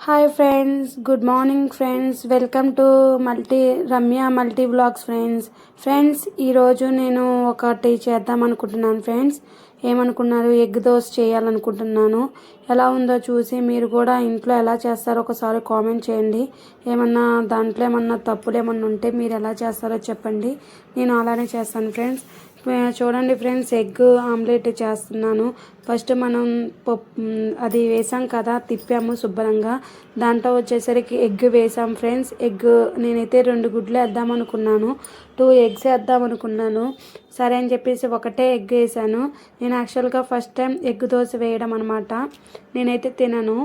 Hi friends, good morning friends. Welcome to Ramya multi vlogs friends. ఈరోజు నేను ఒకటి చేద్దాం అనుకుంటున్నాను ఫ్రెండ్స్. ఏమనుకున్నారు? ఎగ్ దోశ చేయాలనుకుంటున్నాను. ఎలా ఉందో చూసి మీరు కూడా ఇంట్లో ఎలా చేస్తారో ఒకసారి కామెంట్ చేయండి. దాంట్లో ఏమన్నా తప్పులు ఏమన్నా ఉంటే మీరు ఎలా చేస్తారో చెప్పండి. నేను అలానే చేస్తాను ఫ్రెండ్స్. చూడండి ఫ్రెండ్స్, ఎగ్ ఆమ్లెట్ చేస్తున్నాను. ఫస్ట్ మనం అది వేసాం కదా, తిప్పాము శుభ్రంగా. దాంట్లో వచ్చేసరికి ఎగ్ వేసాం ఫ్రెండ్స్. నేనైతే 2 గుడ్లు వేద్దాం అనుకున్నాను, 2 ఎగ్స్ వేద్దాం అనుకున్నాను. సరే అని చెప్పేసి ఒకటే ఎగ్ వేసాను. నేను యాక్చువల్గా ఫస్ట్ టైం ఎగ్ దోశ వేయడం అనమాట. నేనైతే తినను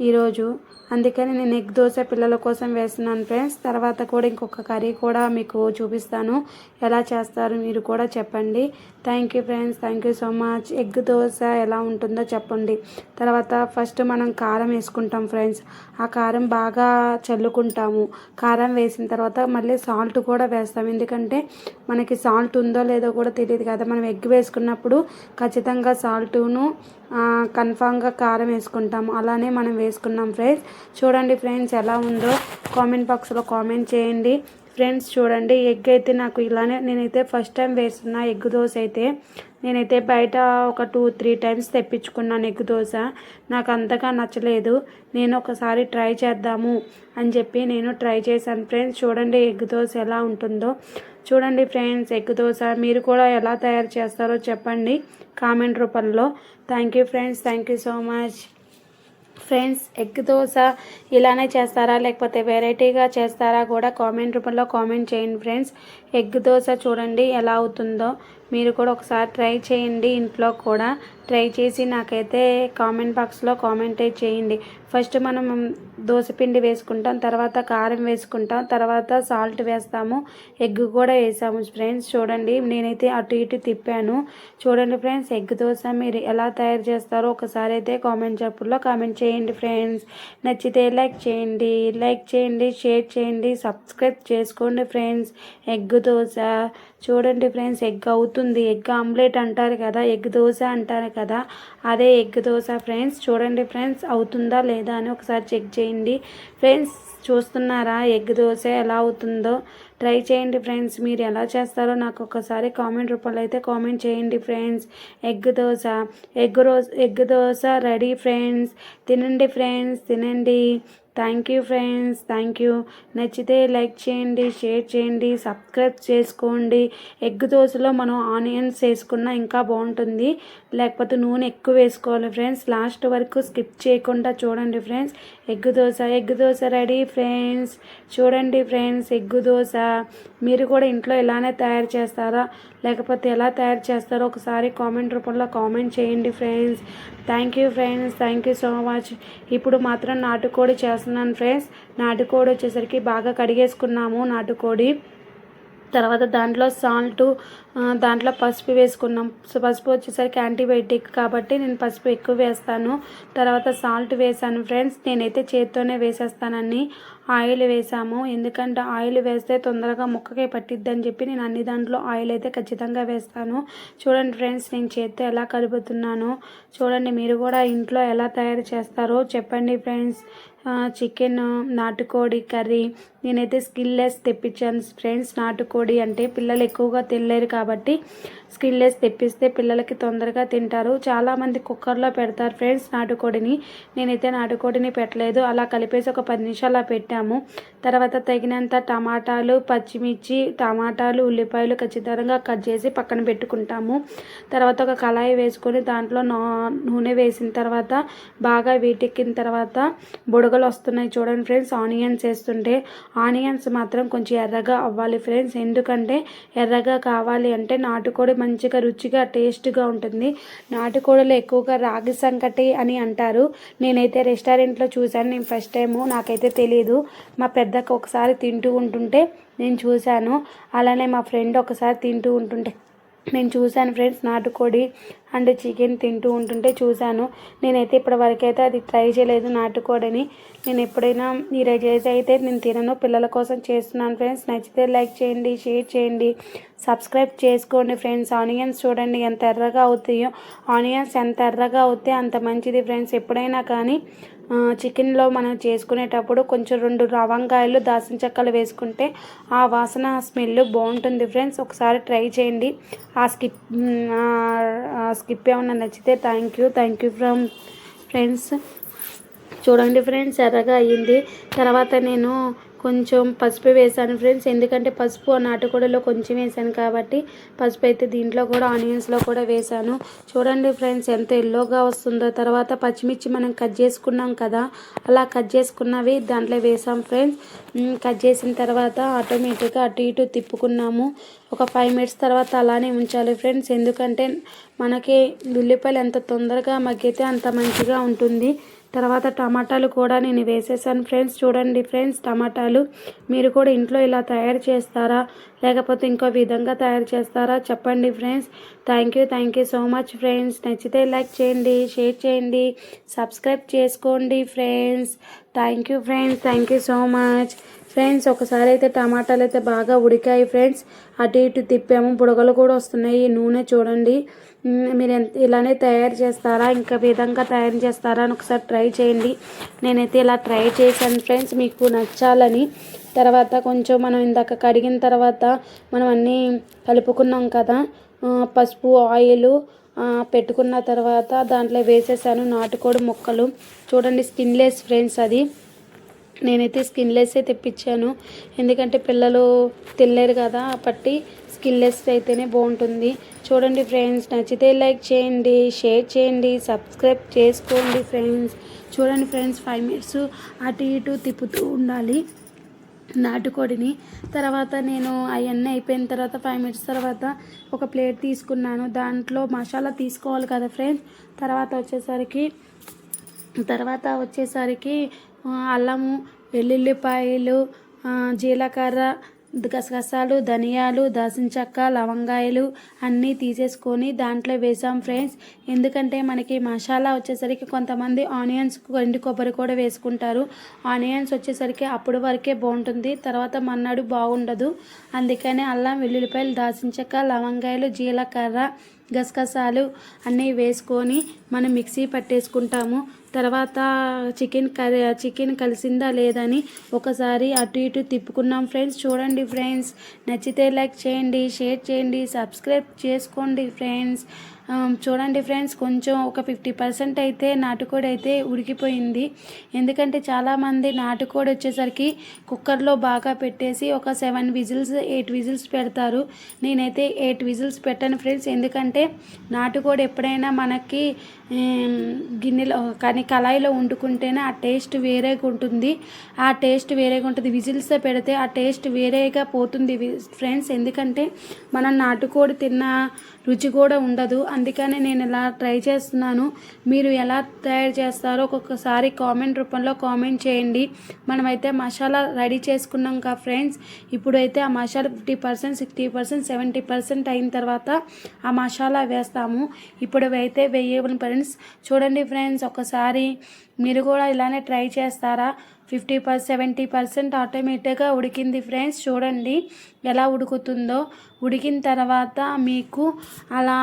ఈరోజు, అందుకని నేను ఎగ్ దోశ పిల్లల కోసం వేస్తున్నాను ఫ్రెండ్స్. తర్వాత కూడా ఇంకొక కర్రీ కూడా మీకు చూపిస్తాను, ఎలా చేస్తారు మీరు కూడా చెప్పండి. Thank you friends, thank you so much. Egg dosa ఎలా ఉంటుందో చెప్పండి. తర్వాత ఫస్ట్ మనం కారం వేసుకుంటాం ఫ్రెండ్స్. ఆ కారం బాగా చల్లుకుంటాము. కారం వేసిన తర్వాత మళ్ళీ సాల్ట్ కూడా వేస్తాం, ఎందుకంటే మనకి సాల్ట్ ఉందో లేదో కూడా తెలియదు కదా. మనం ఎగ్ వేసుకున్నప్పుడు ఖచ్చితంగా సాల్ట్ను కన్ఫామ్గా కారం వేసుకుంటాము. అలానే మనం వేసుకున్నాం ఫ్రెండ్స్. చూడండి ఫ్రెండ్స్, ఎలా ఉందో కామెంట్ బాక్స్లో కామెంట్ చేయండి ఫ్రెండ్స్. చూడండి, ఎగ్ అయితే నాకు ఇలానే, నేనైతే ఫస్ట్ టైం వేస్తున్నా ఎగ్ దోశ అయితే. నేనైతే బయట ఒక 2-3 టైమ్స్ తెప్పించుకున్నాను ఎగ్ దోశ. నాకు అంతగా నచ్చలేదు. నేను ఒకసారి ట్రై చేద్దాము అని చెప్పి నేను ట్రై చేశాను ఫ్రెండ్స్. చూడండి ఎగ్ దోశ ఎలా ఉంటుందో. చూడండి ఫ్రెండ్స్, ఎగ్ దోశ మీరు కూడా ఎలా తయారు చేస్తారో చెప్పండి కామెంట్ రూపంలో. Thank you friends, thank you so much. Friends, egg dosa ఇలానే చేస్తారా లేకపోతే వెరైటీగా చేస్తారా కూడా కామెంట్ రూపంలో కామెంట్ చేయండి ఫ్రెండ్స్. ఎగ్ దోశ చూడండి ఎలా అవుతుందో. మీరు కూడా ఒకసారి ట్రై చేయండి, ఇంట్లో కూడా ట్రై చేసి నాకైతే కామెంట్ బాక్స్లో కామెంట్ చేయండి. ఫస్ట్ మనం దోశపిండి వేసుకుంటాం, తర్వాత కారం వేసుకుంటాం, తర్వాత సాల్ట్ వేస్తాము, ఎగ్ కూడా వేసాము ఫ్రెండ్స్. చూడండి, నేనైతే అటు ఇటు తిప్పాను. చూడండి ఫ్రెండ్స్, ఎగ్ దోశ మీరు ఎలా తయారు చేస్తారో ఒకసారి అయితే కామెంట్ కామెంట్ చేయండి ఫ్రెండ్స్. నచ్చితే లైక్ చేయండి, షేర్ చేయండి, సబ్స్క్రైబ్ చేసుకోండి ఫ్రెండ్స్. ఎగ్ దోశ చూడండి ఫ్రెండ్స్, ఎగ్ అవుతుంది. ఎగ్ ఆమ్లెట్ అంటారు కదా, ఎగ్ దోశ అంటారు కదా, అదే ఎగ్ దోశ ఫ్రెండ్స్. చూడండి ఫ్రెండ్స్, అవుతుందా లేదా అని ఒకసారి చెక్ చేయండి ఫ్రెండ్స్. చూస్తున్నారా ఎగ్ దోశ ఎలా అవుతుందో? ట్రై చేయండి ఫ్రెండ్స్. మీరు ఎలా చేస్తారో నాకు ఒకసారి కామెంట్ రూపంలో అయితే కామెంట్ చేయండి friends. Egg dosa ready friends. తినండి ఫ్రెండ్స్, తినండి. Thank you friends, thank you. నచ్చితే లైక్ చేయండి, షేర్ చేయండి, సబ్స్క్రైబ్ చేసుకోండి. ఎగ్ దోశలో మనం ఆనియన్స్ వేసుకున్నా ఇంకా బాగుంటుంది, లేకపోతే నూనె ఎక్కువ వేసుకోవాలి ఫ్రెండ్స్. లాస్ట్ వరకు స్కిప్ చేయకుండా చూడండి friends. Egg dosa ready friends. చూడండి ఫ్రెండ్స్, ఎగ్ దోశ మీరు కూడా ఇంట్లో ఇలానే తయారు చేస్తారా లేకపోతే ఎలా తయారు చేస్తారో ఒకసారి కామెంట్ రూపంలో కామెంట్ చేయండి friends. Thank you friends, thank you so much. ఇప్పుడు మాత్రం నాటుకోడి చేస్తున్నాను ఫ్రెండ్స్. నాటుకోడి వచ్చేసరికి బాగా కడిగేసుకున్నాము నాటుకోడి. తర్వాత దాంట్లో సాల్టు, దాంట్లో పసుపు వేసుకున్నాం. పసుపు వచ్చేసరికి యాంటీబయాటిక్ కాబట్టి నేను పసుపు ఎక్కువ వేస్తాను. తర్వాత సాల్ట్ వేసాను ఫ్రెండ్స్. నేనైతే చేత్తోనే వేసేస్తానని. ఆయిల్ వేసాము, ఎందుకంటే ఆయిల్ వేస్తే తొందరగా ముక్కకే పట్టిద్దని చెప్పి నేను అన్ని దాంట్లో ఆయిల్ అయితే ఖచ్చితంగా వేస్తాను. చూడండి ఫ్రెండ్స్, నేను చేత్తో ఎలా కలుపుతున్నానో చూడండి. మీరు కూడా ఇంట్లో ఎలా తయారు చేస్తారో చెప్పండి ఫ్రెండ్స్. చికెన్ నాటుకోడి కర్రీ నేనైతే స్కిన్లెస్ తెప్పించాను ఫ్రెండ్స్. నాటుకోడి అంటే పిల్లలు ఎక్కువగా తినలేరు కాబట్టి స్కిన్లెస్ తెప్పిస్తే పిల్లలకి తొందరగా తింటారు. చాలామంది కుక్కర్లో పెడతారు ఫ్రెండ్స్ నాటుకోడిని. నేనైతే నాటుకోడిని పెట్టలేదు, అలా కలిపేసి ఒక 10 నిమిషాలు పెట్టాము. తర్వాత తగినంత టమాటాలు, పచ్చిమిర్చి, ఉల్లిపాయలు ఖచ్చితంగా కట్ చేసి పక్కన పెట్టుకుంటాము. తర్వాత ఒక కళాయి వేసుకొని దాంట్లో నూనె వేసిన తర్వాత బాగా వీటెక్కిన తర్వాత బుడగలు వస్తున్నాయి చూడండి ఫ్రెండ్స్. ఆనియన్స్ వేస్తుంటే ఆనియన్స్ మాత్రం కొంచెం ఎర్రగా అవ్వాలి ఫ్రెండ్స్, ఎందుకంటే ఎర్రగా కావాలి అంటే నాటుకోడి మంచిగా రుచిగా టేస్ట్గా ఉంటుంది. నాటుకోడిలో ఎక్కువగా రాగి సంకటి అని అంటారు. నేనైతే రెస్టారెంట్లో చూశాను, నేను ఫస్ట్ టైము, నాకైతే తెలియదు. మా పెద్దకు ఒకసారి తింటూ ఉంటుంటే నేను చూశాను, అలానే మా ఫ్రెండ్ ఒకసారి తింటూ ఉంటుంటే నేను చూశాను ఫ్రెండ్స్. నాటుకోడి అండ్ చికెన్ తింటూ ఉంటుంటే చూశాను. నేనైతే ఇప్పటివరకైతే అది ట్రై చేయలేదు నాటుకోడిని. నేను ఎప్పుడైనా ఈ రైస్ అయితే నేను తినను, పిల్లల కోసం చేస్తున్నాను ఫ్రెండ్స్. నచ్చితే లైక్ చేయండి, షేర్ చేయండి, సబ్స్క్రైబ్ చేసుకోండి ఫ్రెండ్స్. ఆనియన్స్ చూడండి ఎంత ఎర్రగా అవుతాయో. ఆనియన్స్ ఎంత ఎర్రగా అవుతే అంత మంచిది ఫ్రెండ్స్. ఎప్పుడైనా కానీ చికెన్లో మనం చేసుకునేటప్పుడు కొంచెం 2 లవంగాయలు దాల్చిన చెక్కలు వేసుకుంటే ఆ వాసన స్మెల్ బాగుంటుంది ఫ్రెండ్స్. ఒకసారి ట్రై చేయండి. ఆ స్కిప్ ఏమన్నా నచ్చితే థ్యాంక్ యూ ఫ్రెండ్స్. చూడండి ఫ్రెండ్స్, ఎర్రగా అయ్యింది. తర్వాత నేను కొంచెం పసుపు వేసాను ఫ్రెండ్స్, ఎందుకంటే పసుపు నాటుకోడిలో కొంచెం వేసాను కాబట్టి పసుపు అయితే దీంట్లో కూడా ఆనియన్స్లో కూడా వేసాను. చూడండి ఫ్రెండ్స్ ఎంత ఎల్లోగా వస్తుందో. తర్వాత పచ్చిమిర్చి మనం కట్ చేసుకున్నాం కదా, అలా కట్ చేసుకున్నవి దాంట్లో వేసాం ఫ్రెండ్స్. కట్ చేసిన తర్వాత ఆటోమేటిక్గా అటు ఇటు తిప్పుకున్నాము. ఒక 5 మినిట్స్ తర్వాత అలానే ఉంచాలి ఫ్రెండ్స్, ఎందుకంటే మనకి ఉల్లిపాయలు ఎంత తొందరగా మగ్గితే అంత మంచిగా ఉంటుంది. తర్వాత టమాటాలు కూడా నేను వేసేసాను ఫ్రెండ్స్. చూడండి ఫ్రెండ్స్, టమాటాలు మీరు కూడా ఇంట్లో ఇలా తయారు చేస్తారా, లేకపోతే ఇంకో విధంగా తయారు చేస్తారా చెప్పండి friends. Thank you so much friends. నచ్చితే లైక్ చేయండి, షేర్ చేయండి, సబ్స్క్రైబ్ చేసుకోండి friends. Thank you so much friends. ఒకసారి అయితే టమాటాలు అయితే బాగా ఉడికాయి ఫ్రెండ్స్. అటు ఇటు తిప్పాము, బుడగలు కూడా వస్తున్నాయి. నూనె చూడండి. మీరు ఇలానే తయారు చేస్తారా, ఇంకా విధంగా తయారు చేస్తారా అని ఒకసారి ట్రై చేయండి. నేనైతే ఇలా ట్రై చేశాను ఫ్రెండ్స్, మీకు నచ్చాలని. తర్వాత కొంచెం మనం ఇందాక కడిగిన తర్వాత మనం అన్నీ కలుపుకున్నాం కదా, పసుపు ఆయిల్ పెట్టుకున్న తర్వాత దాంట్లో వేసేసాను నాటుకోడి ముక్కలు. చూడండి, స్కిన్లెస్ ఫ్రెండ్స్ అది. నేనైతే స్కిన్లెస్సే తెప్పించాను, ఎందుకంటే పిల్లలు తినలేరు కదా, పట్టి స్కిన్లెస్ అయితేనే బాగుంటుంది. చూడండి ఫ్రెండ్స్, నచ్చితే లైక్ చేయండి, షేర్ చేయండి, సబ్స్క్రైబ్ చేసుకోండి ఫ్రెండ్స్. చూడండి ఫ్రెండ్స్, 5 మినిట్స్ అటు ఇటు తిప్పుతూ ఉండాలి నాటుకోడిని. తర్వాత నేను అవన్నీ అయిపోయిన తర్వాత 5 మినిట్స్ తర్వాత ఒక ప్లేట్ తీసుకున్నాను. దాంట్లో మసాలా తీసుకోవాలి కదా ఫ్రెండ్స్. తర్వాత వచ్చేసరికి అల్లము, వెల్లుల్లిపాయలు, జీలకర్ర, గసగసాలు, ధనియాలు, దాల్చిన చెక్క, లవంగాయలు అన్నీ తీసేసుకొని దాంట్లో వేసాం ఫ్రెండ్స్. ఎందుకంటే మనకి మసాలా వచ్చేసరికి కొంతమంది ఆనియన్స్, ఎండు కొబ్బరి కూడా వేసుకుంటారు. ఆనియన్స్ వచ్చేసరికి అప్పుడు వరకే బాగుంటుంది, తర్వాత మన్నాడు బాగుండదు. అందుకని అల్లం, వెల్లుల్లిపాయలు, దాల్చిన చెక్క, లవంగాయలు, జీలకర్ర, గసగసాలు అన్నీ వేసుకొని మనం మిక్సీ పట్టేసుకుంటాము. తర్వాత చికెన్ కలిసిందా లేదని ఒకసారి అటు ఇటు తిప్పుకున్నాం ఫ్రెండ్స్. చూడండి ఫ్రెండ్స్, నచ్చితే లైక్ చేయండి, షేర్ చేయండి, సబ్స్క్రైబ్ చేసుకోండి ఫ్రెండ్స్. చూడండి ఫ్రెండ్స్, కొంచెం ఒక 50% అయితే నాటుకోడి అయితే ఉడికిపోయింది. ఎందుకంటే చాలామంది నాటుకోడి వచ్చేసరికి కుక్కర్లో బాగా పెట్టేసి ఒక 7 విజిల్స్ 8 విజిల్స్ పెడతారు. నేనైతే 8 విజిల్స్ పెట్టాను ఫ్రెండ్స్, ఎందుకంటే నాటుకోడి ఎప్పుడైనా మనకి గిన్నెలో కానీ కళాయిలో వండుకుంటేనే ఆ టేస్ట్ వేరేగా ఉంటుంది. విజిల్స్ పెడితే ఆ టేస్ట్ వేరేగా పోతుంది ఫ్రెండ్స్, ఎందుకంటే మనం నాటుకోడి తిన్న రుచి కూడా ఉండదు. అందుకని నేను ఇలా ట్రై చేస్తున్నాను. మీరు ఎలా తయారు చేస్తారో ఒక్కొక్కసారి కామెంట్ రూపంలో కామెంట్ చేయండి. మనమైతే మసాలా రెడీ చేసుకున్నాం కదా ఫ్రెండ్స్. ఇప్పుడైతే ఆ మసాలా 50%, 60%, 70% అయిన తర్వాత ఆ మసాలా వేస్తాము. ఇప్పుడు అయితే వేయబడిన ఫ్రెండ్స్. చూడండి ఫ్రెండ్స్, ఒకసారి మీరు కూడా ఇలానే ట్రై చేస్తారా. 70% ఆటోమేటిక్గా ఉడికింది ఫ్రెండ్స్. చూడండి ఎలా ఉడుకుతుందో. ఉడికిన తర్వాత మీకు అలా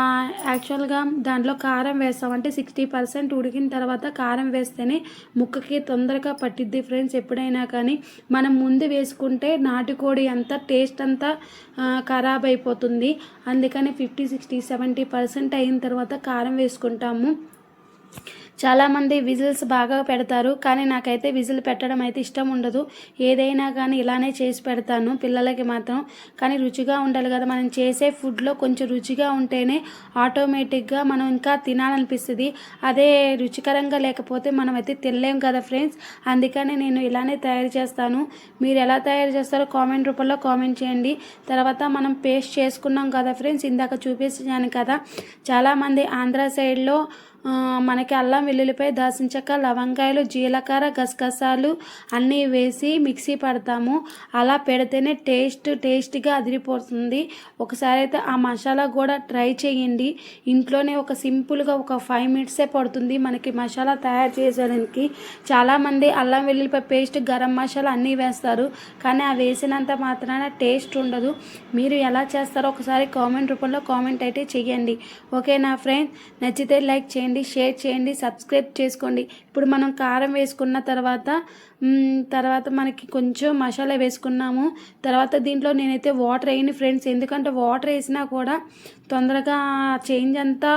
యాక్చువల్గా దాంట్లో కారం వేస్తాం, అంటే 60% ఉడికిన తర్వాత కారం వేస్తేనే ముక్కకి తొందరగా పట్టిద్ది ఫ్రెండ్స్. ఎప్పుడైనా కానీ మనం ముందు వేసుకుంటే నాటుకోడి అంతా టేస్ట్ అంతా ఖరాబ్ అయిపోతుంది. అందుకని 50, 60, 70% అయిన తర్వాత కారం వేసుకుంటాము. చాలామంది విజిల్స్ బాగా పెడతారు, కానీ నాకైతే విజిల్ పెట్టడం అయితే ఇష్టం ఉండదు. ఏదైనా కానీ ఇలానే చేసి పెడతాను పిల్లలకి మాత్రం. కానీ రుచిగా ఉండాలి కదా, మనం చేసే ఫుడ్లో కొంచెం రుచిగా ఉంటేనే ఆటోమేటిక్గా మనం ఇంకా తినాలనిపిస్తుంది. అదే రుచికరంగా లేకపోతే మనం అయితే తినలేం కదా ఫ్రెండ్స్. అందుకని నేను ఇలానే తయారు చేస్తాను. మీరు ఎలా తయారు చేస్తారో కామెంట్ రూపంలో కామెంట్ చేయండి. తర్వాత మనం పేస్ట్ చేసుకున్నాం కదా ఫ్రెండ్స్, ఇందాక చూపించాను కదా. చాలామంది ఆంధ్ర సైడ్లో మనకి అల్లం, వెల్లుల్లిపాయ, దాల్చిన చెక్క, లవంగాయలు, జీలకర్ర, గసగసాలు అన్నీ వేసి మిక్సీ పడతాము. అలా పెడితేనే టేస్ట్గా అదిరిపోతుంది. ఒకసారి అయితే ఆ మసాలా కూడా ట్రై చేయండి. ఇంట్లోనే ఒక సింపుల్గా ఒక 5 మినిట్సే పడుతుంది మనకి మసాలా తయారు చేసేదానికి. చాలామంది అల్లం, వెల్లుల్లిపాయ పేస్ట్, గరం మసాలా అన్నీ వేస్తారు, కానీ ఆ వేసినంత మాత్రాన టేస్ట్ ఉండదు. మీరు ఎలా చేస్తారో ఒకసారి కామెంట్ రూపంలో కామెంట్ అయితే చేయండి. ఓకేనా ఫ్రెండ్స్, నచ్చితే లైక్ చేయండి, చేయండి, షేర్ చేయండి, సబ్స్క్రైబ్ చేసుకోండి. ఇప్పుడు మనం కారం వేసుకున్న తర్వాత మనకి కొంచెం మసాలా వేసుకున్నాము. తర్వాత దీంట్లో నేనైతే వాటర్ వేయను ఫ్రెండ్స్, ఎందుకంటే వాటర్ వేసినా కూడా తొందరగా చేంజ్ అంతా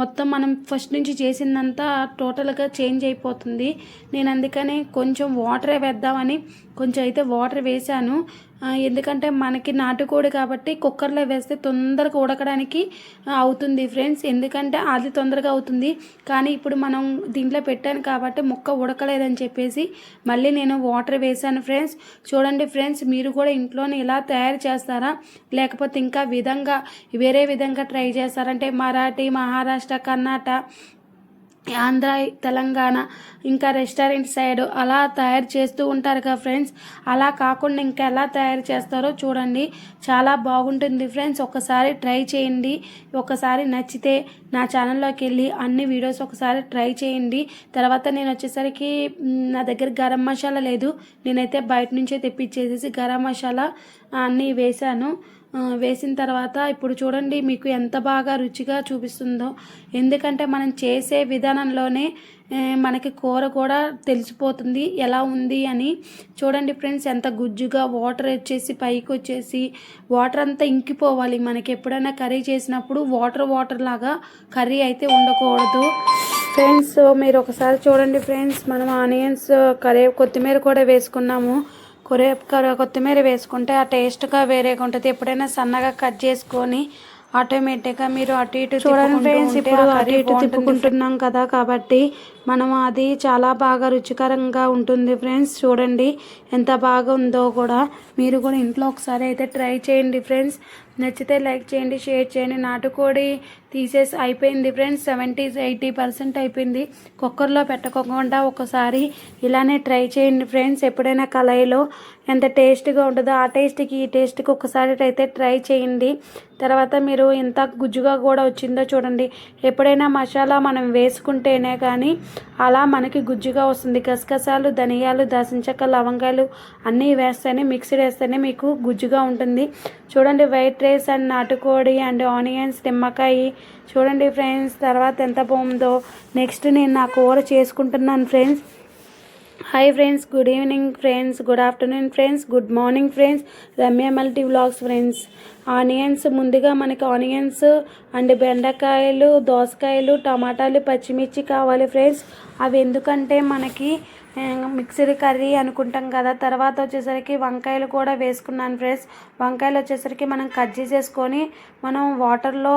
మొత్తం మనం ఫస్ట్ నుంచి చేసిందంతా టోటల్గా చేంజ్ అయిపోతుంది. నేను అందుకని కొంచెం వాటరే వేద్దామని కొంచెం అయితే వాటర్ వేసాను. ఎందుకంటే మనకి నాటుకోడి కాబట్టి కుక్కర్లో వేస్తే తొందరగా ఉడకడానికి అవుతుంది ఫ్రెండ్స్, ఎందుకంటే అది తొందరగా అవుతుంది. కానీ ఇప్పుడు మనం దీంట్లో పెట్టాను కాబట్టి ముక్క ఉడకలేదని చెప్పేసి మళ్ళీ నేను వాటర్ వేసాను ఫ్రెండ్స్. చూడండి ఫ్రెండ్స్, మీరు కూడా ఇంట్లోనే ఇలా తయారు చేస్తారా, లేకపోతే ఇంకా వేరే విధంగా ట్రై చేస్తారంటే మరాఠీ, మహారాష్ట్ర, కర్ణాటక, ఆంధ్ర, తెలంగాణ ఇంకా రెస్టారెంట్ సైడ్ అలా తయారు చేస్తూ ఉంటారు కదా ఫ్రెండ్స్. అలా కాకుండా ఇంకా ఎలా తయారు చేస్తారో చూడండి, చాలా బాగుంటుంది ఫ్రెండ్స్. ఒకసారి ట్రై చేయండి. ఒకసారి నచ్చితే నా ఛానల్లోకి వెళ్ళి అన్ని వీడియోస్ ఒకసారి ట్రై చేయండి. తర్వాత నేను వచ్చేసరికి నా దగ్గర గరం మసాలా లేదు, నేనైతే బయట నుంచే తెప్పించేసేసి గరం మసాలా అన్నీ వేసాను. వేసిన తర్వాత ఇప్పుడు చూడండి మీకు ఎంత బాగా రుచిగా చూపిస్తుందో, ఎందుకంటే మనం చేసే విధానంలోనే మనకి కూర కూడా తెలిసిపోతుంది ఎలా ఉంది అని. చూడండి ఫ్రెండ్స్, ఎంత గుజ్జుగా వాటర్ వచ్చేసి పైకి వచ్చేసి వాటర్ అంతా ఇంకిపోవాలి. మనకి ఎప్పుడైనా కర్రీ చేసినప్పుడు వాటర్ లాగా కర్రీ అయితే ఉండకూడదు ఫ్రెండ్స్. మీరు ఒకసారి చూడండి ఫ్రెండ్స్, మనం ఆనియన్స్ కొత్తిమీర కూడా వేసుకున్నాము. కొత్తిమీర వేసుకుంటే ఆ టేస్ట్గా వేరేగా ఉంటుంది. ఎప్పుడైనా సన్నగా కట్ చేసుకొని ఆటోమేటిక్గా మీరు అటు ఇటు చూడండి ఫ్రెండ్స్, ఇప్పుడు అటు ఇటు తిప్పుకుంటున్నాం కదా కాబట్టి మనం అది చాలా బాగా రుచికరంగా ఉంటుంది ఫ్రెండ్స్. చూడండి ఎంత బాగా ఉందో కూడా, మీరు కూడా ఇంట్లో ఒకసారి అయితే ట్రై చేయండి ఫ్రెండ్స్. నచ్చితే లైక్ చేయండి, షేర్ చేయండి. నాటుకోడి తీసేసి అయిపోయింది ఫ్రెండ్స్, 70-80% అయిపోయింది. కుక్కర్లో పెట్టకుండా ఒకసారి ఇలానే ట్రై చేయండి ఫ్రెండ్స్. ఎప్పుడైనా కళాయిలో ఎంత టేస్ట్గా ఉంటుందో ఆ టేస్ట్కి ఈ టేస్ట్కి ఒకసారి అయితే ట్రై చేయండి. తర్వాత మీరు ఎంత గుజ్జుగా కూడా వచ్చిందో చూడండి. ఎప్పుడైనా మసాలా మనం వేసుకుంటేనే కానీ అలా మనకి గుజ్జుగా వస్తుంది. గసగసాలు, ధనియాలు, దాల్చిన చెక్క, లవంగాలు అన్నీ వేస్తేనే మిక్సీ వేస్తేనే మీకు గుజ్జుగా ఉంటుంది. చూడండి వైట్ రైస్ అండ్ నాటుకోడి అండ్ ఆనియన్స్, నిమ్మకాయ చూడండి ఫ్రెండ్స్. తర్వాత ఎంత బాగుందో. నెక్స్ట్ నేను నా కూర చేసుకుంటున్నాను friends. Hi friends, good evening friends, good afternoon friends, good morning friends. Ramya multi vlogs friends. Onions ముందుగా మనకి ఆనియన్స్ అండ్ బెండకాయలు, దోసకాయలు, టమాటాలు, పచ్చిమిర్చి కావాలి ఫ్రెండ్స్. అవి ఎందుకంటే మనకి మిక్సర్ కర్రీ అనుకుంటాం కదా. తర్వాత వచ్చేసరికి వంకాయలు కూడా వేసుకున్నాను ఫ్రెండ్స్. వంకాయలు వచ్చేసరికి మనం కట్ చేసేసుకొని మనం వాటర్లో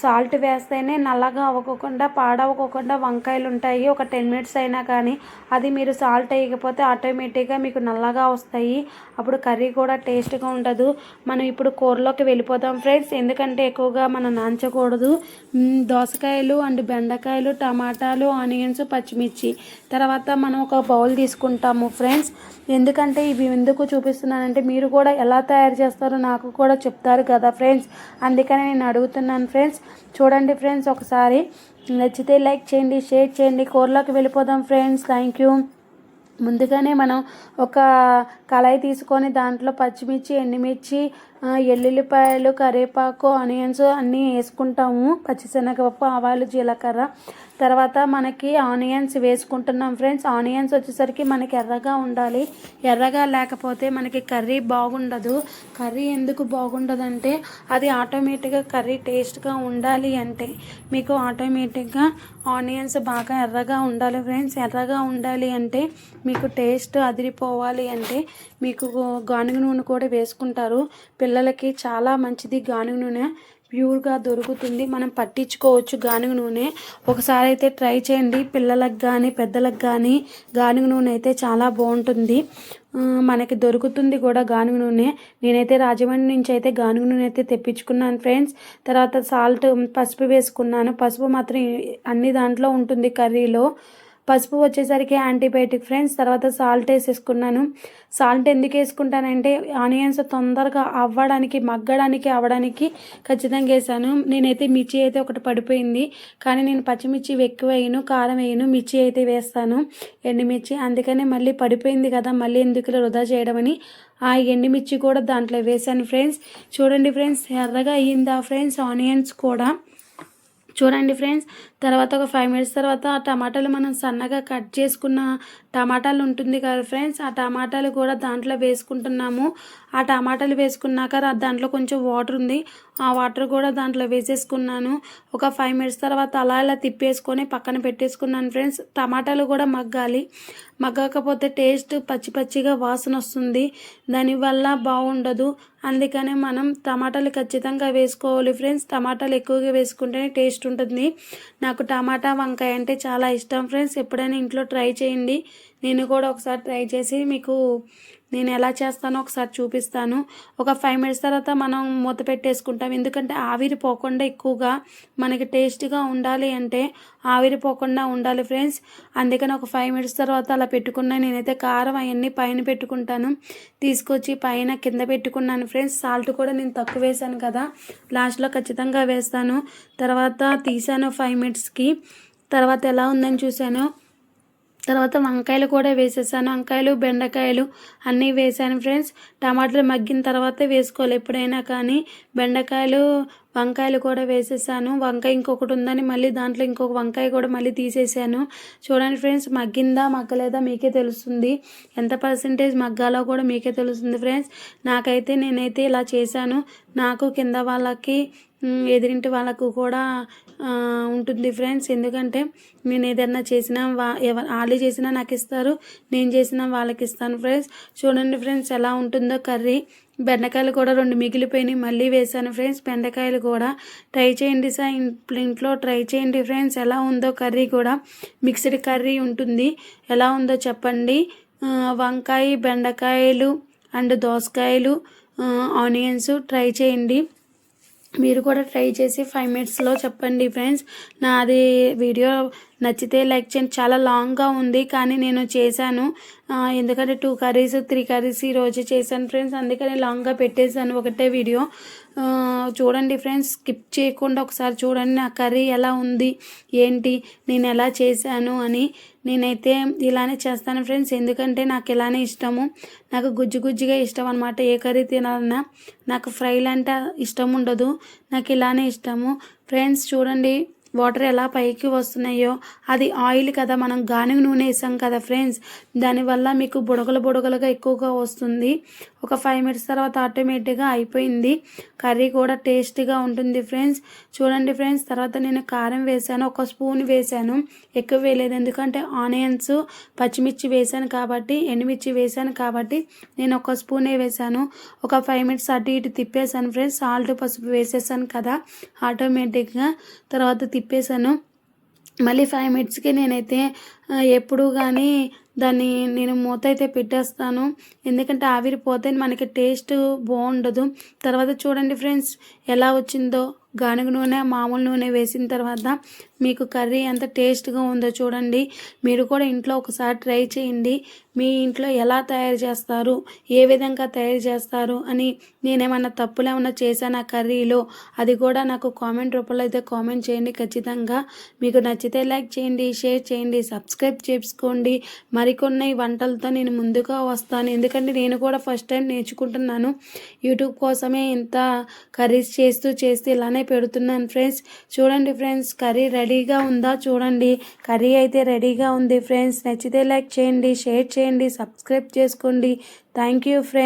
సాల్ట్ వేస్తేనే నల్లగా అవ్వకుండా పాడవకుండా వంకాయలు ఉంటాయి. ఒక 10 minutes అయినా కానీ అది మీరు సాల్ట్ వేయకపోతే ఆటోమేటిక్గా మీకు నల్లగా వస్తాయి. అప్పుడు కర్రీ కూడా టేస్ట్గా ఉండదు. మనం ఇప్పుడు కూరలోకి వెళ్ళిపోతాం ఫ్రెండ్స్, ఎందుకంటే ఎక్కువగా మనం నాంచకూడదు. దోసకాయలు అండ్ బెండకాయలు, టమాటాలు, ఆనియన్స్, పచ్చిమిర్చి తర్వాత మనం ఒక బౌల్ తీసుకుంటాము ఫ్రెండ్స్. ఎందుకంటే ఇవి ఎందుకు చూపిస్తున్నానంటే మీరు కూడా ఎలా తయారు చేస్తారో నాకు కూడా చెప్తారు కదా ఫ్రెండ్స్, అందుకని నేను అడుగుతున్నాను ఫ్రెండ్స్. చూడండి ఫ్రెండ్స్, ఒకసారి నచ్చితే లైక్ చేయండి, షేర్ చేయండి. కూరలోకి వెళ్ళిపోదాం ఫ్రెండ్స్. Thank you. ముందుగానే మనం ఒక కళాయి తీసుకొని దాంట్లో పచ్చిమిర్చి, ఎండుమిర్చి, ఎల్లుల్లిపాయలు, కరివేపాకు, ఆనియన్స్ అన్నీ వేసుకుంటాము. పచ్చిశనగపప్పు, ఆవాలు, జీలకర్ర. తర్వాత మనకి ఆనియన్స్ వేసుకుంటున్నాం ఫ్రెండ్స్. ఆనియన్స్ వచ్చేసరికి మనకి ఎర్రగా ఉండాలి. ఎర్రగా లేకపోతే మనకి కర్రీ బాగుండదు. కర్రీ ఎందుకు బాగుండదంటే అది ఆటోమేటిక్గా కర్రీ టేస్ట్గా ఉండాలి అంటే మీకు ఆటోమేటిక్గా ఆనియన్స్ బాగా ఎర్రగా ఉండాలి ఫ్రెండ్స్. ఎర్రగా ఉండాలి అంటే మీకు టేస్ట్ అదిరిపోవాలి అంటే మీకు గానుగ నూనె కూడా వేసుకుంటారు. పిల్లలకి చాలా మంచిది గానుగ నూనె, ప్యూర్గా దొరుకుతుంది. మనం పట్టించుకోవచ్చు గానుగ నూనె. ఒకసారి అయితే ట్రై చేయండి. పిల్లలకు కానీ పెద్దలకు కానీ గానుగ నూనె అయితే చాలా బాగుంటుంది. మనకి దొరుకుతుంది కూడా గానుగ నూనె. నేనైతే రాజమండ్రి నుంచి అయితే గానుగ నూనె అయితే తెప్పించుకున్నాను ఫ్రెండ్స్. తర్వాత సాల్ట్, పసుపు వేసుకున్నాను. పసుపు మాత్రం అన్ని దాంట్లో ఉంటుంది కర్రీలో. పసుపు వచ్చేసరికి యాంటీబయాటిక్ ఫ్రెండ్స్. తర్వాత సాల్ట్ వేసేసుకున్నాను. సాల్ట్ ఎందుకు వేసుకుంటానంటే ఆనియన్స్ తొందరగా అవ్వడానికి ఖచ్చితంగా వేసాను. నేనైతే మిర్చి అయితే ఒకటి పడిపోయింది, కానీ నేను పచ్చిమిర్చి ఎక్కువ వేయను, కారం వేయను, మిర్చి అయితే వేస్తాను, ఎండుమిర్చి. అందుకనే మళ్ళీ పడిపోయింది కదా, మళ్ళీ ఎందుకు వృధా చేయడం అని ఆ ఎండుమిర్చి కూడా దాంట్లో వేసాను ఫ్రెండ్స్. చూడండి ఫ్రెండ్స్, ఎర్రగా అయ్యిందా ఫ్రెండ్స్ ఆనియన్స్ కూడా. చూడండి ఫ్రెండ్స్. తర్వాత ఒక 5 మినిట్స్ తర్వాత ఆ టమాటాలు మనం సన్నగా కట్ చేసుకున్న టమాటాలు ఉంటుంది కదా ఫ్రెండ్స్, ఆ టమాటాలు కూడా దాంట్లో వేసుకుంటున్నాము. ఆ టమాటాలు వేసుకున్నాక దాంట్లో కొంచెం వాటర్ ఉంది, ఆ వాటర్ కూడా దాంట్లో వేసేసుకున్నాను. ఒక 5 మినిట్స్ తర్వాత అలా ఇలా తిప్పేసుకొని పక్కన పెట్టేసుకున్నాను ఫ్రెండ్స్. టమాటాలు కూడా మగ్గాలి, మగ్గకపోతే టేస్ట్ పచ్చి పచ్చిగా వాసన వస్తుంది, దానివల్ల బాగుండదు. అందుకనే మనం టమాటాలు ఖచ్చితంగా వేసుకోవాలి ఫ్రెండ్స్. టమాటాలు ఎక్కువగా వేసుకుంటేనే టేస్ట్ ఉంటుంది. నాకు టమాటా వంకాయ అంటే చాలా ఇష్టం ఫ్రెండ్స్. ఎప్పుడైనా ఇంట్లో ట్రై చేయండి, నేను కూడా ఒకసారి ట్రై చేసి మీకు నేను ఎలా చేస్తానో ఒకసారి చూపిస్తాను. ఒక 5 మినిట్స్ తర్వాత మనం మూత పెట్టేసుకుంటాం, ఎందుకంటే ఆవిరి పోకుండా ఎక్కువగా మనకి టేస్ట్గా ఉండాలి అంటే ఆవిరి పోకుండా ఉండాలి ఫ్రెండ్స్. అందుకని ఒక 5 మినిట్స్ తర్వాత అలా పెట్టుకున్నా. నేనైతే కారం అవన్నీ పైన పెట్టుకుంటాను, తీసుకొచ్చి పైన కింద పెట్టుకున్నాను ఫ్రెండ్స్. సాల్ట్ కూడా నేను తక్కువ వేసాను కదా, లాస్ట్లో ఖచ్చితంగా వేస్తాను. తర్వాత తీసాను 5 మినిట్స్కి. తర్వాత ఎలా ఉందని చూశాను. తర్వాత వంకాయలు కూడా వేసేసాను, వంకాయలు బెండకాయలు అన్నీ వేసాను ఫ్రెండ్స్. టమాటాలు మగ్గిన తర్వాతే వేసుకోవాలి ఎప్పుడైనా కానీ. బెండకాయలు వంకాయలు కూడా వేసేసాను. వంకాయ ఇంకొకటి ఉందని మళ్ళీ దాంట్లో ఇంకొక వంకాయ కూడా మళ్ళీ తీసేసాను. చూడండి ఫ్రెండ్స్, మగ్గిందా మగ్గలేదా మీకే తెలుస్తుంది, ఎంత పర్సెంటేజ్ మగ్గాలో కూడా మీకే తెలుస్తుంది ఫ్రెండ్స్. నేనైతే ఇలా చేశాను. నాకు కింద వాళ్ళకి ఎదిరింటి వాళ్ళకు కూడా ఉంటుంది ఫ్రెండ్స్. ఎందుకంటే నేను ఏదన్నా చేసినా వాళ్ళు చేసినా నాకు ఇస్తారు, నేను చేసినా వాళ్ళకి ఇస్తాను ఫ్రెండ్స్. చూడండి ఫ్రెండ్స్ ఎలా ఉంటుందో కర్రీ. బెండకాయలు కూడా 2 మిగిలిపోయినాయి, మళ్ళీ వేసాను ఫ్రెండ్స్. బెండకాయలు కూడా ట్రై చేయండి సార్, ఇంట్లో ట్రై చేయండి ఫ్రెండ్స్. ఎలా ఉందో కర్రీ కూడా మిక్స్డ్ కర్రీ ఉంటుంది, ఎలా ఉందో చెప్పండి. వంకాయ బెండకాయలు అండ్ దోసకాయలు ఆనియన్స్ ట్రై చేయండి. మీరు కూడా ట్రై చేసి 5 మినిట్స్లో చెప్పండి ఫ్రెండ్స్. నాది వీడియో నచ్చితే లైక్ చేయండి. చాలా లాంగ్గా ఉంది కానీ నేను చేశాను, ఎందుకంటే 2 కర్రీస్ 3 కర్రీస్ ఈరోజు చేశాను ఫ్రెండ్స్. అందుకని లాంగ్గా పెట్టేశాను ఒకటే వీడియో. చూడండి ఫ్రెండ్స్, స్కిప్ చేయకుండా ఒకసారి చూడండి నా కర్రీ ఎలా ఉంది ఏంటి, నేను ఎలా చేశాను అని. నేనైతే ఇలానే చేస్తాను ఫ్రెండ్స్, ఎందుకంటే నాకు ఇలానే ఇష్టము. నాకు గుజ్జు గుజ్జుగా ఇష్టం అనమాట, ఏ కర్రీ తినాలన్నా. నాకు ఫ్రైలు అంటే ఇష్టం ఉండదు, నాకు ఇలానే ఇష్టము ఫ్రెండ్స్. చూడండి వాటర్ ఎలా పైకి వస్తున్నాయో, అది ఆయిల్ కదా, మనం గానుగ నూనె వేసాం కదా ఫ్రెండ్స్, దానివల్ల మీకు బుడగలుగా ఎక్కువగా వస్తుంది. ఒక 5 మినిట్స్ తర్వాత ఆటోమేటిక్గా అయిపోయింది. కర్రీ కూడా టేస్టీగా ఉంటుంది ఫ్రెండ్స్. చూడండి ఫ్రెండ్స్, తర్వాత నేను కారం వేసాను, 1 స్పూన్ వేసాను, ఎక్కువ వేయలేదు. ఎందుకంటే ఆనియన్స్ పచ్చిమిర్చి వేసాను కాబట్టి, ఎండుమిర్చి వేసాను కాబట్టి నేను 1 స్పూనే వేసాను. ఒక 5 మినిట్స్ అటు ఇటు తిప్పేసాను ఫ్రెండ్స్. సాల్ట్ పసుపు వేసేసాను కదా ఆటోమేటిక్గా, తర్వాత తిప్పేసాను. మళ్ళీ 5 మినిట్స్కి నేనైతే ఎప్పుడు కానీ నేను మూత అయితే పెట్టేస్తాను, ఎందుకంటే ఆవిరిపోతే మనకి టేస్ట్ బాగుండదు. తర్వాత చూడండి ఫ్రెండ్స్ ఎలా వచ్చిందో, గానుగ నూనె మామూలు నూనె వేసిన తర్వాత మీకు కర్రీ ఎంత టేస్ట్గా ఉందో చూడండి. మీరు కూడా ఇంట్లో ఒకసారి ట్రై చేయండి. మీ ఇంట్లో ఎలా తయారు చేస్తారు, ఏ విధంగా తయారు చేస్తారు అని, నేనేమన్నా తప్పులు ఏమన్నా చేశాను ఆ కర్రీలో, అది కూడా నాకు కామెంట్ రూపంలో అయితే కామెంట్ చేయండి ఖచ్చితంగా. మీకు నచ్చితే లైక్ చేయండి, షేర్ చేయండి, సబ్స్క్రైబ్ చేసుకోండి. మరికొన్ని వంటలతో నేను ముందుగా వస్తాను, ఎందుకంటే నేను కూడా ఫస్ట్ టైం నేర్చుకుంటున్నాను. యూట్యూబ్ కోసమే ఇంత కర్రీస్ చేస్తూ ఇలానే పెడుతున్నాను ఫ్రెండ్స్. చూడండి ఫ్రెండ్స్, కర్రీ రెడీగా ఉందా చూడండి. కర్రీ అయితే రెడీగా ఉంది ఫ్రెండ్స్. నచ్చితే లైక్ చేయండి, షేర్ చేయండి, సబ్స్క్రైబ్ చేసుకోండి. Thank you friends.